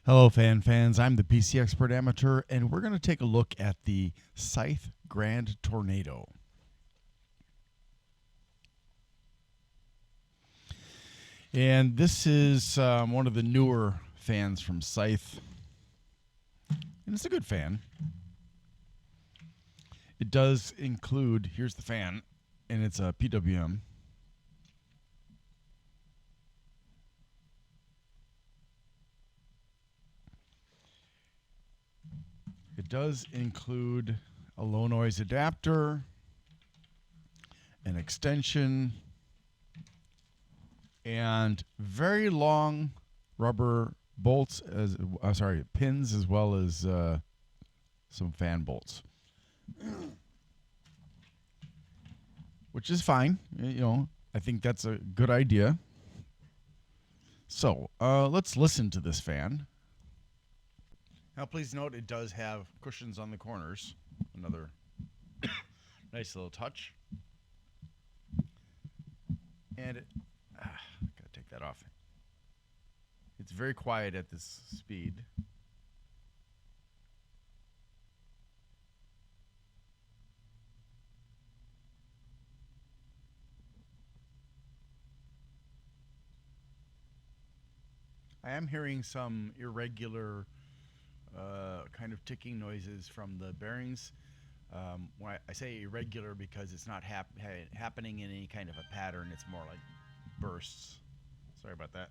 Hello fans, I'm the PC Expert Amateur, and we're going to take a look at the Scythe Grand Tornado. And this is one of the newer fans from Scythe, and it's a good fan. It does include, here's the fan, and it's a PWM. It does include a low noise adapter, an extension, and very long rubber bolts, pins, as well as some fan bolts, which is fine. You know, I think that's a good idea. So let's listen to this fan. Now, please note it does have cushions on the corners. Another nice little touch. And it, gotta take that off. It's very quiet at this speed. I am hearing some irregular kind of ticking noises from the bearings. When I say irregular, because it's not happening in any kind of a pattern. It's more like bursts. Sorry about that.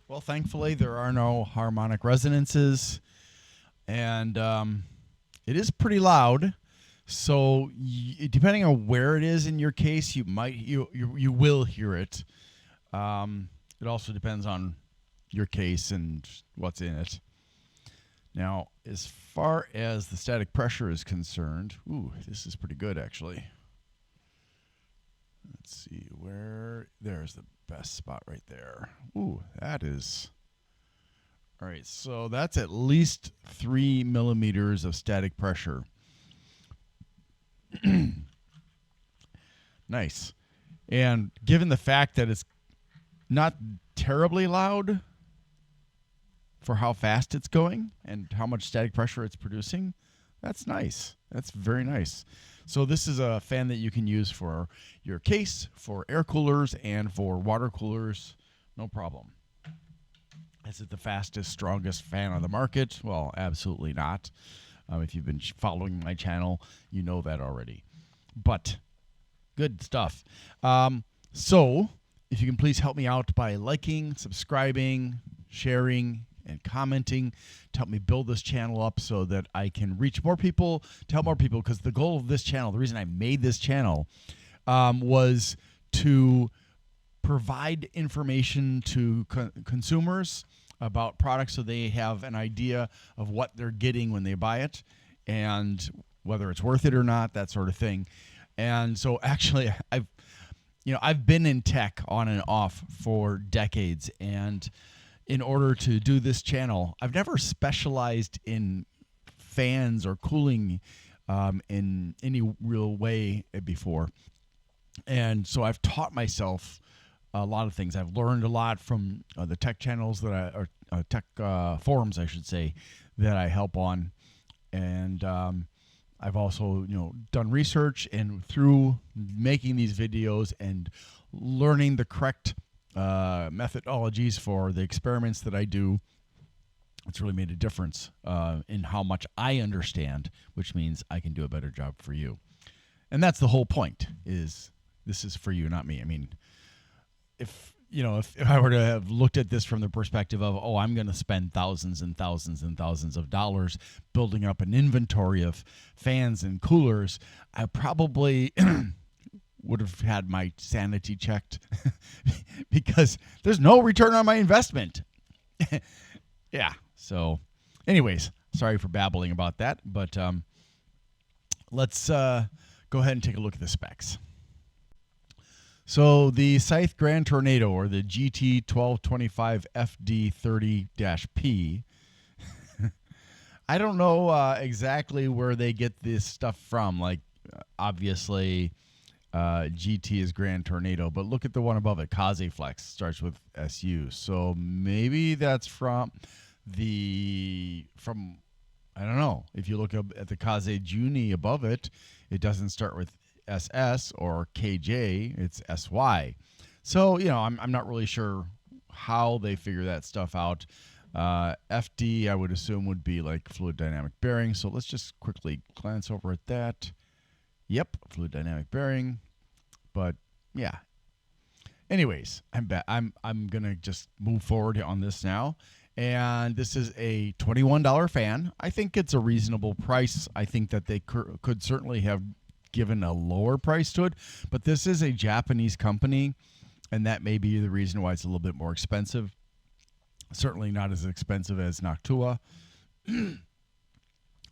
Well, thankfully, there are no harmonic resonances, and it is pretty loud. So, depending on where it is in your case, you will hear it. It also depends on your case and what's in it. Now, as far as the static pressure is concerned, ooh, this is pretty good actually. Let's see where, there's the best spot right there. Ooh, that is. All right, so that's at least 3 millimeters of static pressure. Nice. And given the fact that it's not terribly loud for how fast it's going and how much static pressure it's producing, that's nice. That's very nice. So this is a fan that you can use for your case, for air coolers, and for water coolers. No problem. Is it the fastest, strongest fan on the market? Well, absolutely not. If you've been following my channel, you know that already. But good stuff. So if you can please help me out by liking, subscribing, sharing, and commenting to help me build this channel up so that I can reach more people, to help more people, because the goal of this channel, the reason I made this channel, was to provide information to consumers about products so they have an idea of what they're getting when they buy it and whether it's worth it or not, that sort of thing. And so actually I've been in tech on and off for decades, and in order to do this channel, I've never specialized in fans or cooling in any real way before. And so I've taught myself a lot of things. I've learned a lot from the tech channels or tech forums, I should say, that I help on. And I've also, done research, and through making these videos and learning the correct methodologies for the experiments that I do, It's really made a difference in how much I understand, which means I can do a better job for you. And that's the whole point, is this is for you, not me. I mean, if I were to have looked at this from the perspective of, oh, I'm going to spend thousands and thousands and thousands of dollars building up an inventory of fans and coolers, I probably would have had my sanity checked because there's no return on my investment. Yeah. So anyways, sorry for babbling about that, but let's go ahead and take a look at the specs. So the Scythe Grand Tornado, or the GT1225FD30-P, I don't know exactly where they get this stuff from. Like, obviously, GT is Grand Tornado, but look at the one above it. Kaze Flex starts with SU. So maybe that's from I don't know. If you look up at the Kaze Juni above it, it doesn't start with SS or KJ, it's SY. So, I'm not really sure how they figure that stuff out. FD, I would assume, would be like fluid dynamic bearing. So let's just quickly glance over at that. Yep, fluid dynamic bearing. But yeah. Anyways, I'm gonna just move forward on this now. And this is a $21 fan. I think it's a reasonable price. I think that they could certainly have given a lower price to it, but this is a Japanese company, and that may be the reason why it's a little bit more expensive. Certainly not as expensive as Noctua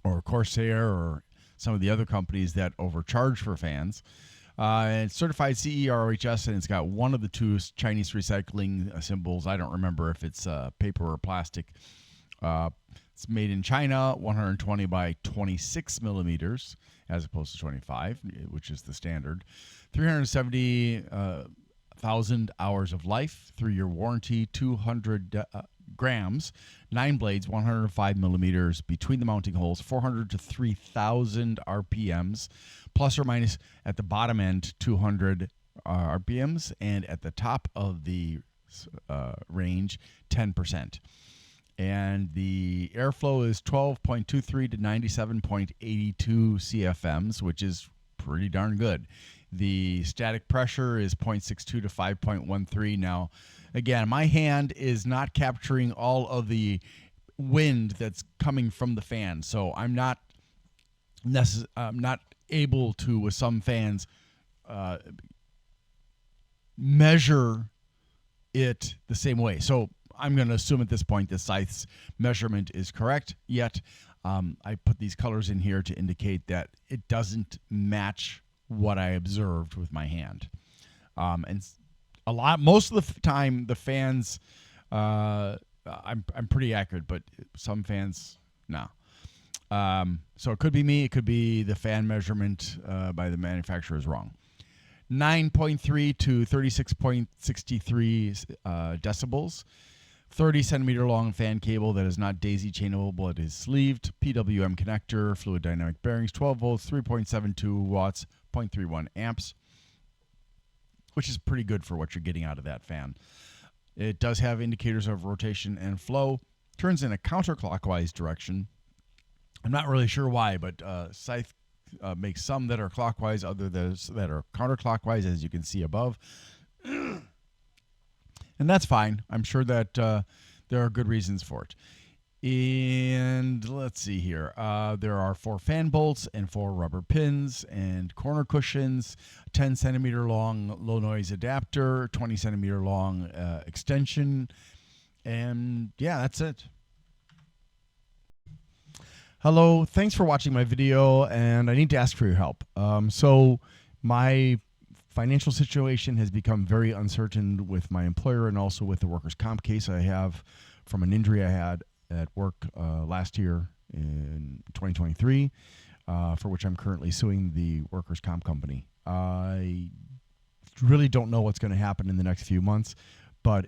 or Corsair or some of the other companies that overcharge for fans. And it's certified CE ROHS, and it's got one of the two Chinese recycling symbols. I don't remember if it's paper or plastic. It's made in China, 120 by 26 millimeters, as opposed to 25, which is the standard. 370,000 hours of life, 3-year warranty, 200 grams, 9 blades, 105 millimeters between the mounting holes, 400 to 3,000 RPMs, plus or minus at the bottom end 200 RPMs, and at the top of the range 10%. And the airflow is 12.23 to 97.82 CFMs, which is pretty darn good. The static pressure is 0.62 to 5.13. Now, again, my hand is not capturing all of the wind that's coming from the fan, so I'm not able to, with some fans, measure it the same way. So I'm going to assume at this point the Scythe's measurement is correct, yet I put these colors in here to indicate that it doesn't match what I observed with my hand. And most of the time, the fans, I'm pretty accurate, but some fans, no. So it could be me, it could be the fan measurement by the manufacturer is wrong. 9.3 to 36.63 decibels. 30 centimeter long fan cable that is not daisy chainable, but is sleeved. PWM connector, fluid dynamic bearings, 12 volts, 3.72 watts, 0.31 amps, which is pretty good for what you're getting out of that fan. It does have indicators of rotation and flow. Turns in a counterclockwise direction. I'm not really sure why, but Scythe makes some that are clockwise, others that are counterclockwise, as you can see above. And that's fine. I'm sure that there are good reasons for it. And let's see here. There are 4 fan bolts and 4 rubber pins and corner cushions, 10 centimeter long low noise adapter, 20 centimeter long extension. And yeah, that's it. Hello, thanks for watching my video, and I need to ask for your help. So my financial situation has become very uncertain with my employer and also with the workers' comp case I have from an injury I had at work last year in 2023, for which I'm currently suing the workers' comp company. I really don't know what's going to happen in the next few months, but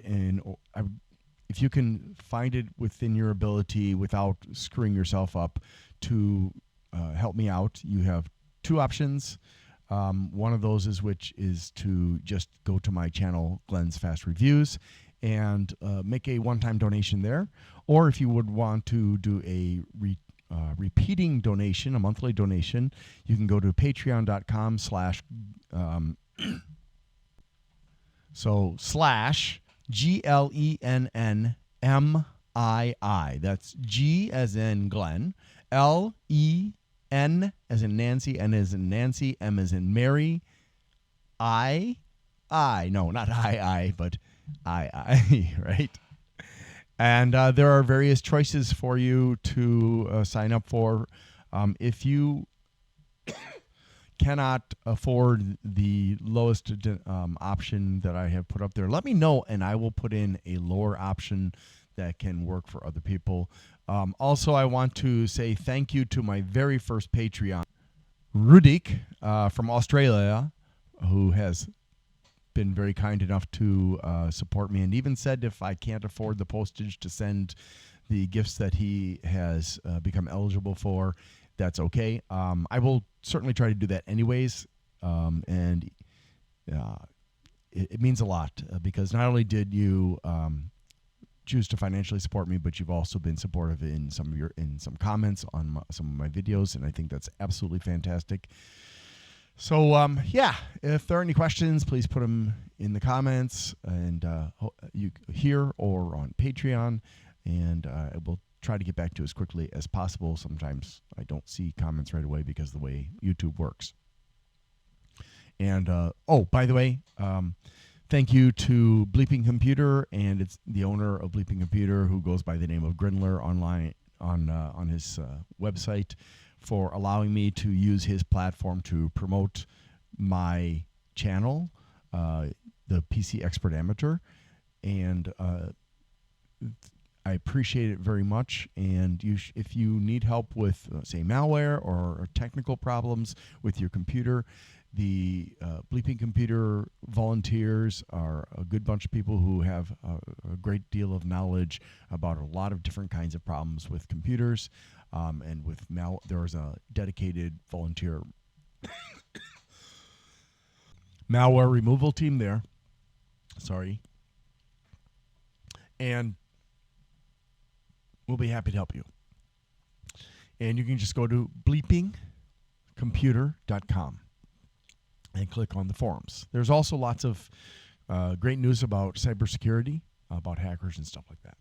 if you can find it within your ability without screwing yourself up to help me out, you have 2 options. One of those is to just go to my channel, Glenn's Fast Reviews, and make a one-time donation there. Or if you would want to do a repeating donation, a monthly donation, you can go to patreon.com slash GLENNMII. That's G as in Glenn, LEN as in Nancy, N as in Nancy, M as in Mary, no, not but I, right? And there are various choices for you to sign up for. If you cannot afford the lowest option that I have put up there, let me know, and I will put in a lower option that can work for other people. Also, I want to say thank you to my very first Patreon, Rudik from Australia, who has been very kind enough to support me, and even said if I can't afford the postage to send the gifts that he has become eligible for, that's okay. I will certainly try to do that anyways, and it means a lot because not only did you choose to financially support me, but you've also been supportive in some comments on some of my videos, and I think that's absolutely fantastic. So yeah, if there are any questions, please put them in the comments, and you here or on Patreon, and I will try to get back to you as quickly as possible. Sometimes I don't see comments right away because of the way YouTube works. And oh, by the way, thank you to Bleeping Computer, and it's the owner of Bleeping Computer, who goes by the name of Grindler online on his website, for allowing me to use his platform to promote my channel, the PC Expert Amateur, and I appreciate it very much. And if you need help with, say, malware or technical problems with your computer, the Bleeping Computer volunteers are a good bunch of people who have a great deal of knowledge about a lot of different kinds of problems with computers. And with there's a dedicated volunteer malware removal team there. Sorry. And we'll be happy to help you. And you can just go to bleepingcomputer.com and click on the forums. There's also lots of great news about cybersecurity, about hackers and stuff like that.